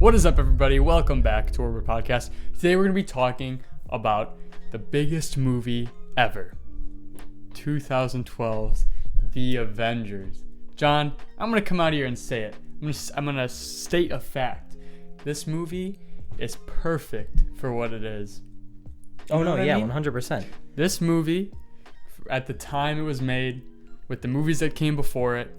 What is up, everybody? Welcome back to our podcast. Today we're going to be talking about the biggest movie ever. 2012's The Avengers. John, I'm going to come out here and say it. I'm going to state a fact. This movie is perfect for what it is. You know what I mean? 100%. This movie, at the time it was made, with the movies that came before it,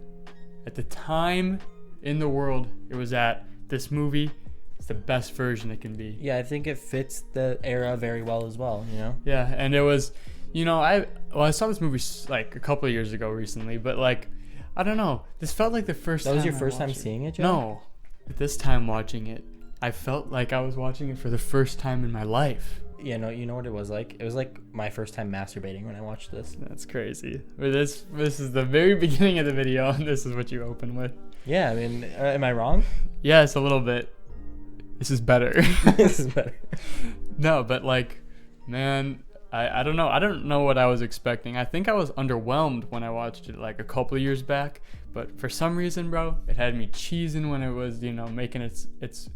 at the time in the world it was at, this movie is the best version it can be. Yeah, I think it fits the era very well as well, you know? Yeah, and it was, I saw this movie like a couple of years ago recently, but like, I don't know. This felt like the first time. That was your first time seeing it, Joe? No. But this time watching it, I felt like I was watching it for the first time in my life. Yeah, no, you know what it was like? It was like my first time masturbating when I watched this. That's crazy. But this is the very beginning of the video, and this is what you open with. Yeah, I mean, am I wrong? Yes, a little bit. This is better. This is better. No, but like, man, I don't know. I don't know what I was expecting. I think I was underwhelmed when I watched it like a couple of years back. But for some reason, bro, it had me cheesing when it was, making its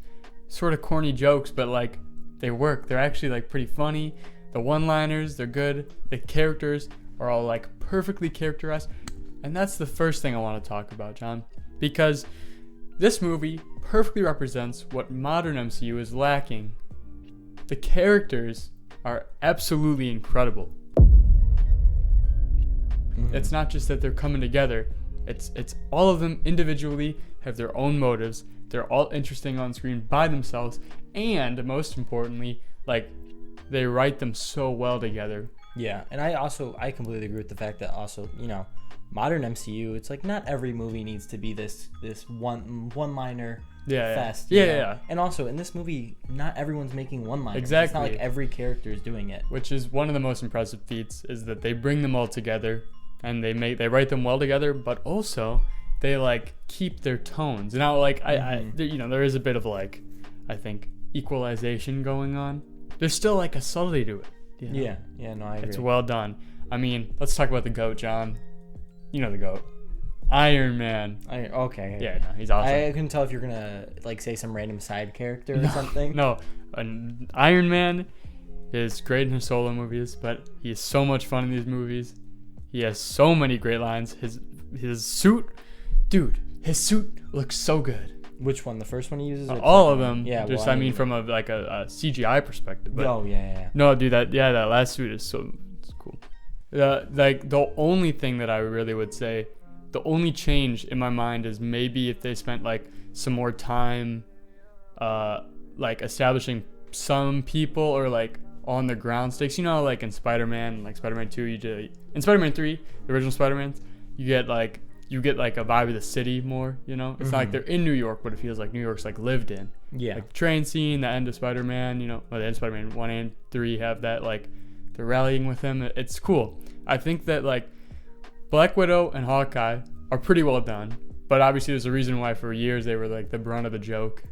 sort of corny jokes, but like they work. They're actually like pretty funny. The one-liners, they're good. The characters are all like perfectly characterized. And that's the first thing I want to talk about, John. Because this movie perfectly represents what modern MCU is lacking. The characters are absolutely incredible. Mm-hmm. It's not just that they're coming together. It's all of them individually have their own motives. They're all interesting on screen by themselves. And most importantly, like, they write them so well together. Yeah, and I completely agree with the fact that also, modern MCU, it's like not every movie needs to be this one-liner fest. Yeah. And also in this movie, not everyone's making one-liners. Exactly. It's not like every character is doing it. Which is one of the most impressive feats, is that they bring them all together and they write them well together, but also they like keep their tones. Now, like there is a bit of like, I think, equalization going on. There's still like a subtlety to it. Yeah, no, I agree. It's well done. I mean, let's talk about the GOAT, John. You know the GOAT. Iron Man. Okay. Yeah, no, he's awesome. I couldn't tell if you're gonna like say some random side character or something. No, Iron Man is great in his solo movies, but he is so much fun in these movies. He has so many great lines. His suit, dude, his suit looks so good. Which one? The first one he uses? All of them. Yeah. Just well, from a CGI perspective. But yeah. No, dude, that last suit is it's cool. Like the only thing that I really would say, the only change in my mind is maybe if they spent like some more time, like establishing some people or like on the ground stakes. Like in Spider-Man, like Spider-Man 2, in Spider-Man 3, the original Spider-Man, you get like a vibe of the city more. It's not like they're in New York, but it feels like New York's like lived in. Yeah. Like the train scene, the end of Spider-Man, the end of Spider-Man 1 and 3 have that, like, they're rallying with him. It's cool. I think that, like, Black Widow and Hawkeye are pretty well done, but obviously there's a reason why for years they were, like, the brunt of the joke,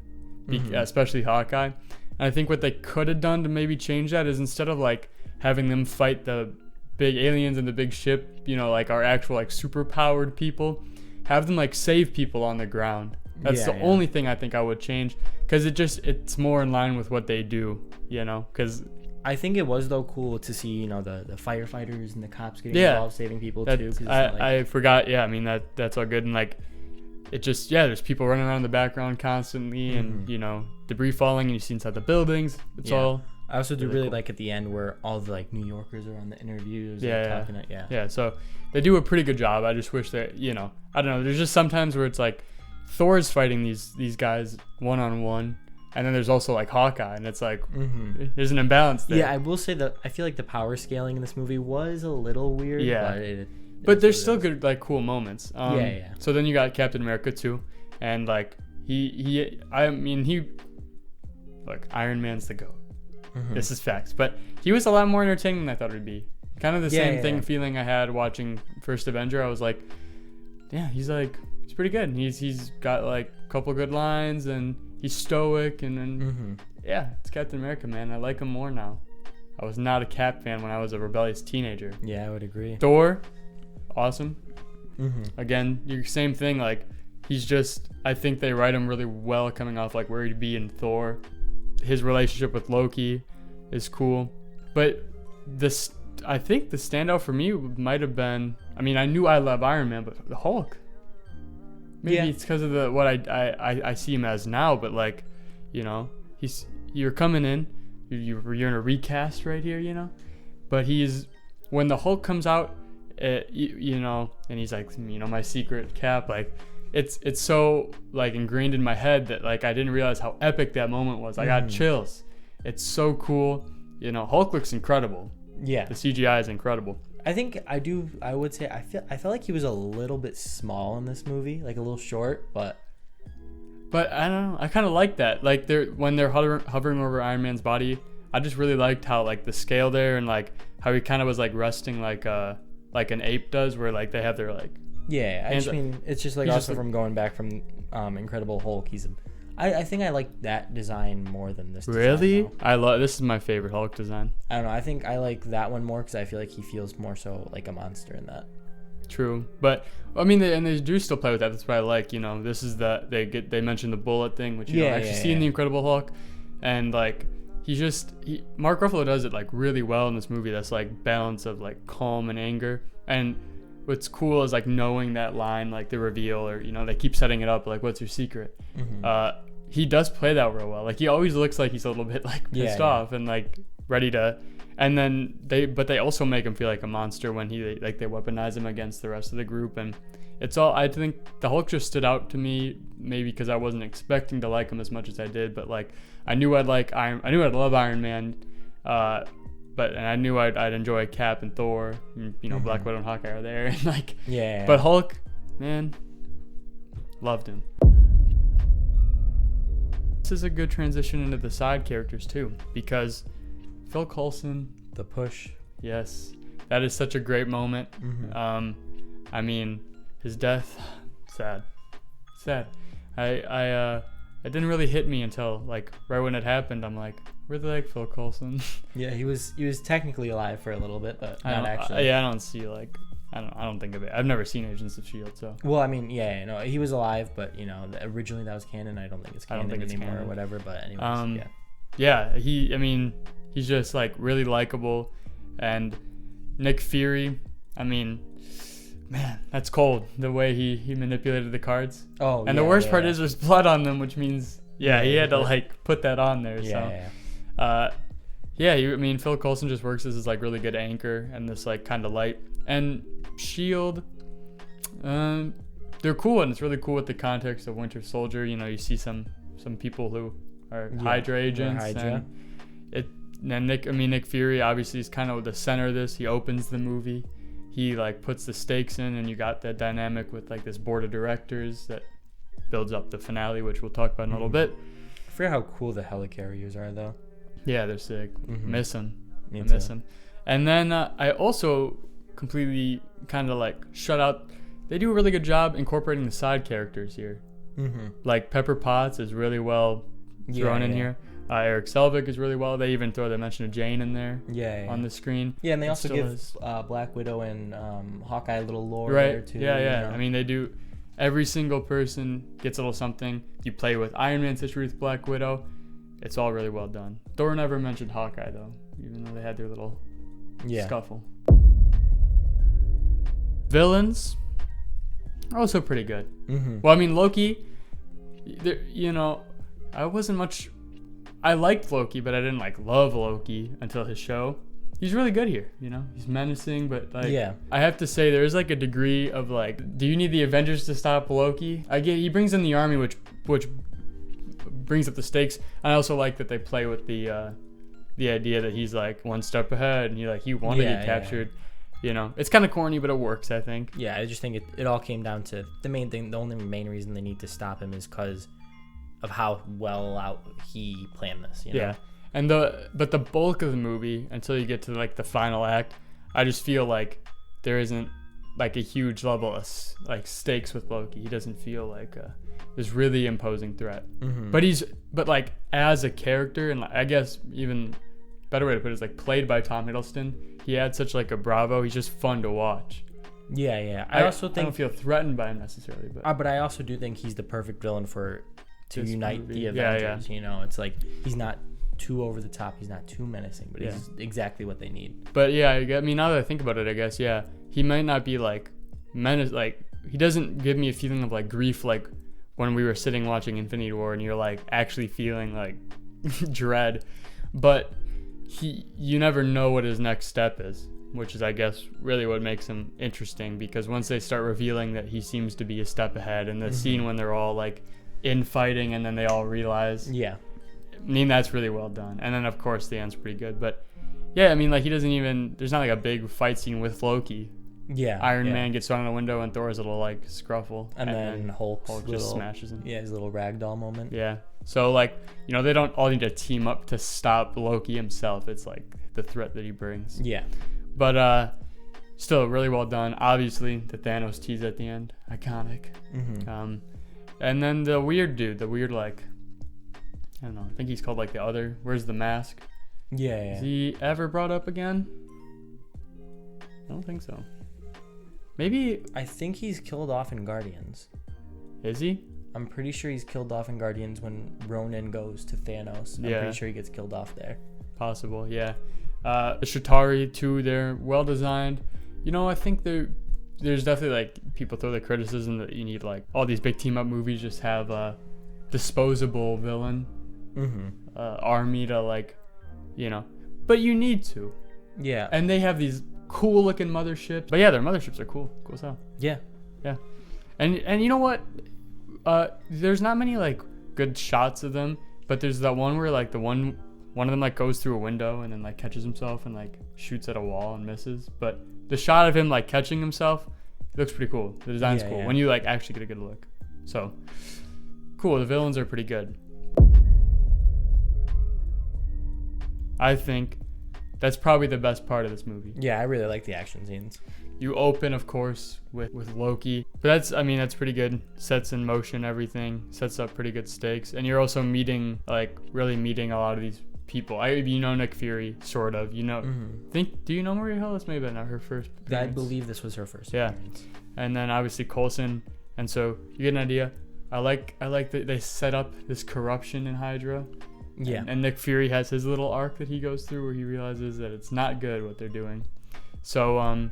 especially Hawkeye. And I think what they could have done to maybe change that is instead of, like, having them fight the big aliens in the big ship, like our actual like super powered people, have them like save people on the ground. That's the only thing I think I would change, because it's more in line with what they do, because I think it was though cool to see the firefighters and the cops getting involved saving people too. I forgot. Yeah, I mean that's all good, and like it just there's people running around in the background constantly, and debris falling, and you see inside the buildings. It's all. I also do really cool. Like at the end where all the like New Yorkers are on the interviews. Yeah. So they do a pretty good job. I just wish that I don't know. There's just sometimes where it's like Thor's fighting these guys one-on-one, and then there's also like Hawkeye, and it's like there's an imbalance there. Yeah, I will say that I feel like the power scaling in this movie was a little weird. Yeah. But there's still good like cool moments. Yeah. So then you got Captain America too, and like look, Iron Man's the GOAT. This is facts, but he was a lot more entertaining than I thought it would be. Kind of the same feeling I had watching First Avenger. I was like, he's pretty good. He's got like a couple good lines, and he's stoic, and then it's Captain America, man. I like him more now. I was not a Cap fan when I was a rebellious teenager. Yeah, I would agree. Thor, awesome. Again, your same thing. Like I think they write him really well coming off like where he'd be in Thor. His relationship with Loki is cool. But I think the standout for me might have been, I mean, I knew I love Iron Man, but the Hulk. Maybe it's because of what I see him as now, but like, you know, you're coming in, you're in a recast right here, you know, but when the Hulk comes out, you know, and he's like, you know, my secret Cap, like, it's so like ingrained in my head that like I didn't realize how epic that moment was. I got chills. It's so cool. You know, Hulk looks incredible. Yeah. The CGI is incredible. I would say I felt like he was a little bit small in this movie, like a little short, but I don't know. I kind of like that. Like when they're hovering over Iron Man's body, I just really liked how like the scale there and like how he kind of was like resting like an ape does, where like they have their like. Yeah, I just mean it's just like also from going back from Incredible Hulk. I think I like that design more than this design. Really? This is my favorite Hulk design. I don't know. I think I like that one more because I feel like he feels more so like a monster in that. True, but I mean, they do still play with that. That's what I like. You know, this is they mentioned the bullet thing, which you don't actually see in the Incredible Hulk, and like Mark Ruffalo does it like really well in this movie. That's like balance of like calm and anger. And what's cool is like knowing that line, like the reveal, or you know, they keep setting it up like, what's your secret? He does play that real well. Like he always looks like he's a little bit like pissed off and like ready to. And then they also make him feel like a monster when they weaponize him against the rest of the group. And it's all, I think the Hulk just stood out to me, maybe because I wasn't expecting to like him as much as I did. But like I knew I'd love Iron Man, and I knew I'd enjoy Cap and Thor. And, you know, Black Widow and Hawkeye are there, and like But Hulk, man, loved him. This is a good transition into the side characters too, because Phil Coulson, the push. Yes, that is such a great moment. I mean, his death, sad. It didn't really hit me until like right when it happened. I'm like, really like Phil Coulson. Yeah, he was technically alive for a little bit, but not actually. I don't see like. I don't think of it. I've never seen Agents of S.H.I.E.L.D. So. Well, I mean, no, he was alive, but you know, originally that was canon. I don't think it's canon anymore or whatever. But anyways, he's just like really likable, and Nick Fury. I mean, man, that's cold. The way he manipulated the cards. Oh, and the worst part is there's blood on them, which means he had to like put that on there. Phil Coulson just works as this like really good anchor and this like kind of light. And S.H.I.E.L.D., they're cool, and it's really cool with the context of Winter Soldier. You know, you see some people who are Hydra agents. And Nick Fury obviously is kind of the center of this. He opens the movie. He like puts the stakes in, and you got that dynamic with like this board of directors that builds up the finale, which we'll talk about in a little bit. I forget how cool the helicarriers are, though. Yeah, they're sick. Miss them. Miss them. And then I also completely kind of like shut out. They do a really good job incorporating the side characters here. Like Pepper Potts is really well thrown in here. Eric Selvig is really well. They even throw the mention of Jane in there on the screen. Yeah, and they also give Black Widow and Hawkeye a little lore there too. Yeah. You know? I mean, they do. Every single person gets a little something. You play with Iron Man's history with Black Widow. It's all really well done. Thor never mentioned Hawkeye though, even though they had their little scuffle. Villains are also pretty good. Well, I mean, Loki, you know, I liked Loki, but I didn't like love Loki until his show. He's really good here, you know. He's menacing, but like, I have to say there is like a degree of like, do you need the Avengers to stop Loki? He brings in the army, which brings up the stakes. And I also like that they play with the idea that he's like one step ahead, and he wanted to get captured. You know, it's kind of corny, but it works, I think. Yeah, I just think it all came down to the main thing. The only main reason they need to stop him is because of how well out he planned this. You know? Yeah, and the bulk of the movie until you get to like the final act, I just feel like there isn't like a huge level of like stakes with Loki. He doesn't feel like this really imposing threat. But like as a character, and I guess even better way to put it is like played by Tom Hiddleston. He had such like a bravo. He's just fun to watch. Yeah. I also think I don't feel threatened by him necessarily, but I also do think he's the perfect villain to unite the Avengers. You know, it's like he's not too over the top, he's not too menacing, but he's exactly what they need. But yeah, I mean, now that I think about it, I guess he might not be like menace, like he doesn't give me a feeling of like grief like when we were sitting watching Infinity War and you're like actually feeling like dread, but you never know what his next step is, which is I guess really what makes him interesting, because once they start revealing that he seems to be a step ahead, and the scene when they're all like infighting and then they all realize, I mean, that's really well done. And then of course the end's pretty good, but yeah, I mean, like there's not like a big fight scene with Loki. Iron Man gets thrown in the window and Thor's little like scruffle, and then Hulk just smashes him. His little ragdoll moment. So like, you know, they don't all need to team up to stop Loki himself. It's like the threat that he brings. But still really well done. Obviously the Thanos tease at the end, iconic. And then the weird dude, like, I don't know, I think he's called like the Other. Where's the mask? Is he ever brought up again? I don't think so. Maybe. I think he's killed off in Guardians. Is he? I'm pretty sure he's killed off in Guardians when Ronan goes to Thanos. I'm pretty sure he gets killed off there. Possible, yeah. The Chitauri too, they're well designed. You know, I think there's definitely like people throw the criticism that you need like all these big team up movies just have a disposable villain army to like, you know, but you need to. And they have these cool looking motherships. But yeah, their motherships are cool as hell. Yeah. And you know what? There's not many like good shots of them, but there's that one where like one of them like goes through a window and then like catches himself and like shoots at a wall and misses. But the shot of him like catching himself, it looks pretty cool. The design's cool when you like actually get a good look. So cool. The villains are pretty good. I think that's probably the best part of this movie. Yeah, I really like the action scenes. You open, of course, with Loki. But that's pretty good. Sets in motion everything. Sets up pretty good stakes. And you're also meeting a lot of these people. You know Nick Fury, sort of. You know, do you know Maria Hill? This may have been her first appearance. I believe this was her first appearance. And then obviously Coulson. And so you get an idea. I like that they set up this corruption in Hydra. And Nick Fury has his little arc that he goes through where he realizes that it's not good what they're doing. So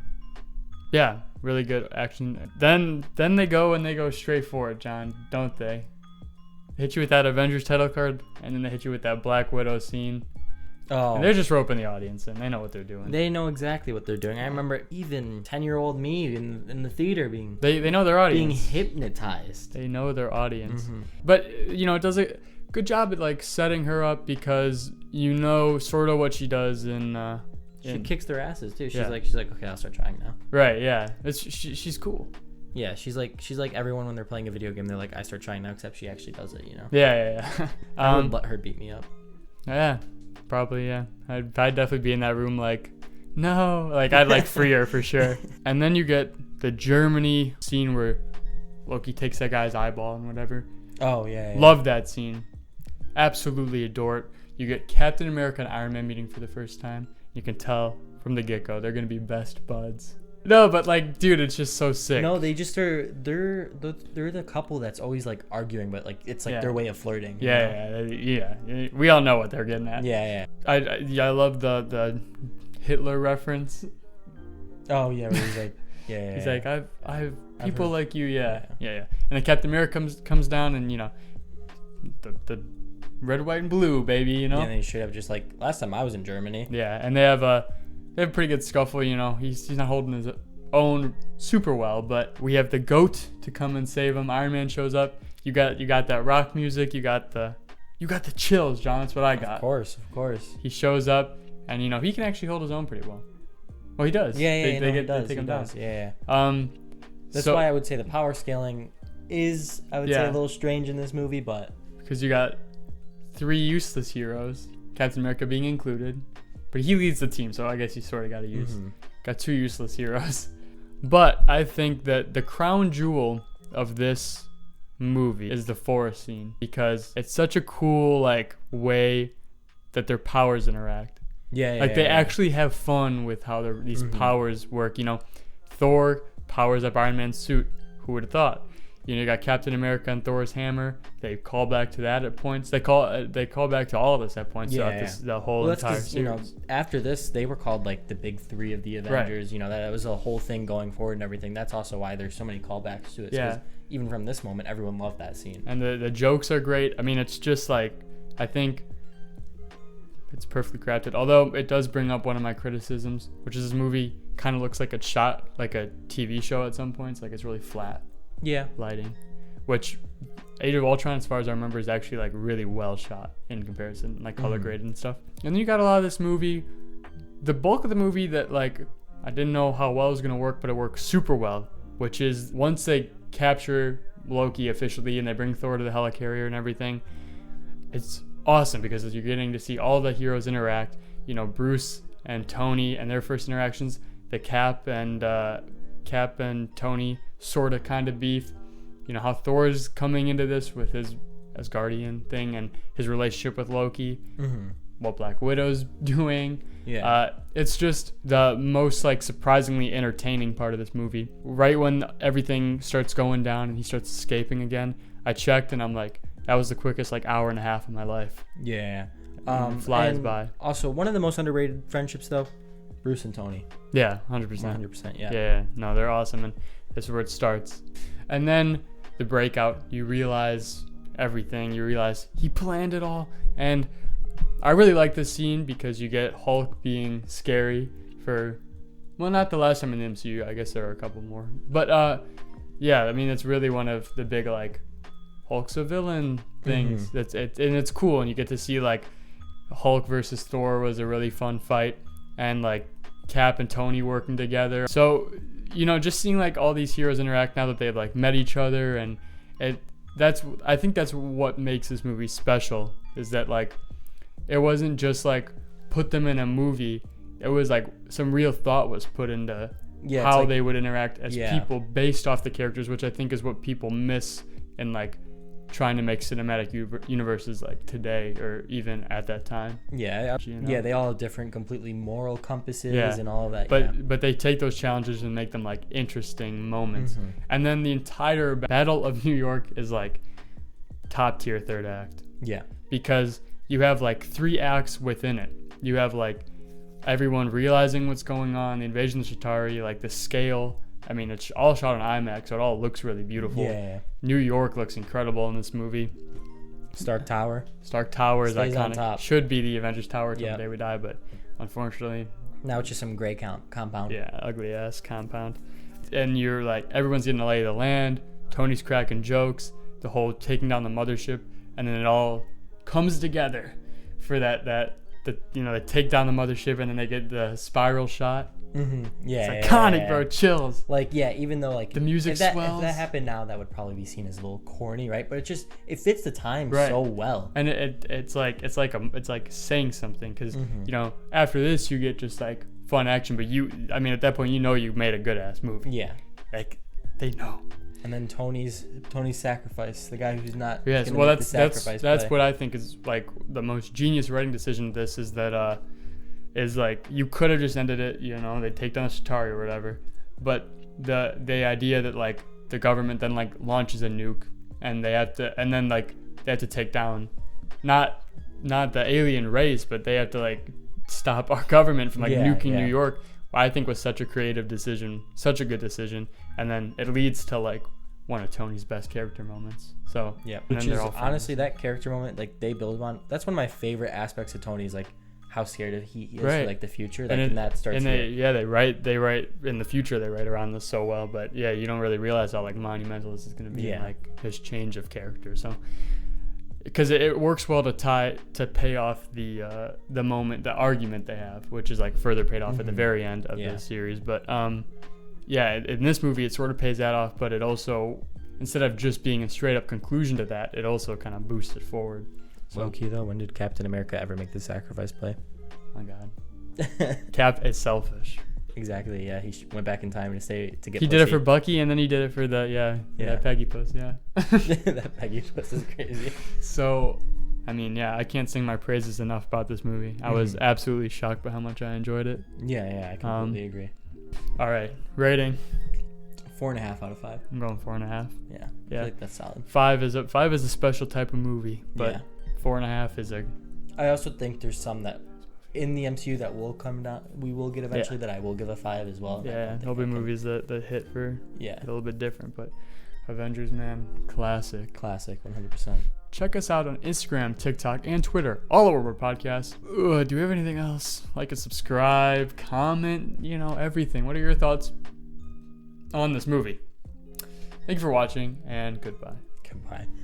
really good action. Then they go straight for it, John, don't they? They hit you with that Avengers title card, and then they hit you with that Black Widow scene. And they're just roping the audience in. They know what they're doing. They know exactly what they're doing. I remember even 10-year-old me in the theater being... They know their audience. Being hypnotized. They know their audience. But, you know, it does a good job at, like, setting her up because you know sort of what she does in... She kicks their asses, too. She's like, okay, I'll start trying now. Right, yeah. She's cool. Yeah, she's like everyone when they're playing a video game, they're like, I start trying now, except she actually does it, you know? Yeah. I would let her beat me up. Yeah, probably, yeah. I'd definitely be in that room like, no. Like, I'd like free her for sure. And then you get the Germany scene where Loki takes that guy's eyeball and whatever. Oh, yeah. Love that scene. Absolutely adore it. You get Captain America and Iron Man meeting for the first time. You can tell from the get-go they're going to be best buds. No, but like, dude, it's just so sick. No, they just are. They're the couple that's always like arguing, but like it's like their way of flirting. Yeah. We all know what they're getting at. Yeah. I love the Hitler reference. Oh yeah, where he's like, He's like, I've people like you. Yeah. And then Captain America comes down, and you know, the red, white, and blue, baby. You know. Yeah, and they straight up just like last time I was in Germany. Yeah, and they have a pretty good scuffle, you know. He's not holding his own super well, but we have the GOAT to come and save him. Iron Man shows up. You got that rock music. You got the chills, John. That's what I got. Of course. He shows up, and you know he can actually hold his own pretty well. Well, he does. They take him down. Yeah. That's why I would say the power scaling is say a little strange in this movie, but because you got 3 useless heroes, Captain America being included. But he leads the team, so I guess you sort of got to use. Got 2 useless heroes. But I think that the crown jewel of this movie is the forest scene, because it's such a cool like way that their powers interact. They actually have fun with how these powers work. You know, Thor powers up Iron Man's suit. Who would have thought? You got Captain America and Thor's hammer. They call back to that at points. They call back to all of this at points throughout the whole entire series. After this, they were called like the big three of the Avengers. Right. That was a whole thing going forward and everything. That's also why there's so many callbacks to it. Yeah. Even from this moment, everyone loved that scene. And the jokes are great. I mean, it's just like, I think it's perfectly crafted. Although it does bring up one of my criticisms, which is this movie kind of looks like it's shot like a TV show at some points. Like it's really flat. Yeah. Lighting, which Age of Ultron, as far as I remember, is actually like really well shot in comparison, like color graded and stuff. And then you got a lot of this movie, the bulk of the movie that like I didn't know how well it was gonna work, but it works super well, which is once they capture Loki officially and they bring Thor to the helicarrier and everything, it's awesome because you're getting to see all the heroes interact. Bruce and Tony and their first interactions, the Cap and Tony sort of kind of beef. How Thor's coming into this with his Asgardian thing and his relationship with Loki. What Black Widow's doing. Yeah. It's just the most like surprisingly entertaining part of this movie. Right when everything starts going down and he starts escaping again, I checked and I'm like, that was the quickest like hour and a half of my life. Yeah. Flies by. Also, one of the most underrated friendships though, Bruce and Tony. Yeah, 100%. 100%, yeah. Yeah, no, they're awesome, and this is where it starts. And then the breakout, you realize everything. You realize he planned it all. And I really like this scene because you get Hulk being scary for, well, not the last time in the MCU. I guess there are a couple more. But, yeah, I mean, it's really one of the big, like, Hulk's a villain things. And it's cool, and you get to see, like, Hulk versus Thor was a really fun fight. And, like, Cap and Tony working together. So, just seeing like all these heroes interact now that they've like met each other, and I think that's what makes this movie special, is that like it wasn't just like put them in a movie. It was like some real thought was put into how they would interact as people based off the characters, which I think is what people miss in like trying to make cinematic universes like today or even at that time. Yeah, they all have different completely moral compasses and all of that. But they take those challenges and make them like interesting moments. And then the entire Battle of New York is like top tier third act. Yeah. Because you have like 3 acts within it. You have like everyone realizing what's going on, the invasion of Chitauri, like the scale. I mean, it's all shot on IMAX, so it all looks really beautiful. Yeah. New York looks incredible in this movie. Stark Tower is iconic. Should be the Avengers Tower till the day we die, but unfortunately... Now it's just some gray compound. Yeah, ugly-ass compound. And you're like, everyone's getting to lay the land. Tony's cracking jokes. The whole taking down the mothership. And then it all comes together for they take down the mothership and then they get the spiral shot. Yeah, it's iconic, bro. Chills. Like, even though like the music swells. If that happened now, that would probably be seen as a little corny, right? But it fits the time so well. And it's like saying something, because after this you get just like fun action, but at that point you made a good ass movie. Yeah, like they know. And then Tony's sacrifice, the guy who's not. Yes, well that's what I think is like the most genius writing decision of this, is that is like you could have just ended it, they take down Chitauri or whatever, but the idea that like the government then like launches a nuke and they have to take down not the alien race, but they have to like stop our government from like nuking New York, I think was such a creative decision, such a good decision, and then it leads to like one of Tony's best character moments. So which is honestly that character moment like they build on. That's one of my favorite aspects of Tony, is like how scared he is for like the future. Like, and that starts. And they write in the future. They write around this so well, but you don't really realize how like monumental this is going to be in like his change of character. So because it works well to pay off the moment, the argument they have, which is like further paid off at the very end of the series. But in this movie it sort of pays that off, but it also, instead of just being a straight up conclusion to that, it also kind of boosts it forward. Low key though, when did Captain America ever make the sacrifice play? Oh my God. Cap is selfish. Exactly. Yeah, he went back in time to get. He did it for Bucky, and then he did it for that Peggy puss. Yeah. That Peggy puss is crazy. So, I mean, I can't sing my praises enough about this movie. I was absolutely shocked by how much I enjoyed it. Yeah, I completely agree. All right, rating. 4.5 out of 5. I'm going 4.5. Yeah. I feel like that's solid. 5 is a special type of movie, but 4.5 is a. I also think there's some that in the MCU that will come down. We will get eventually that I will give a 5 as well. Yeah, there'll be movies that hit for a little bit different, but Avengers, man, classic. Classic, 100%. Check us out on Instagram, TikTok, and Twitter, all over podcast. Do we have anything else? Like and subscribe, comment, everything. What are your thoughts on this movie? Thank you for watching, and goodbye. Goodbye.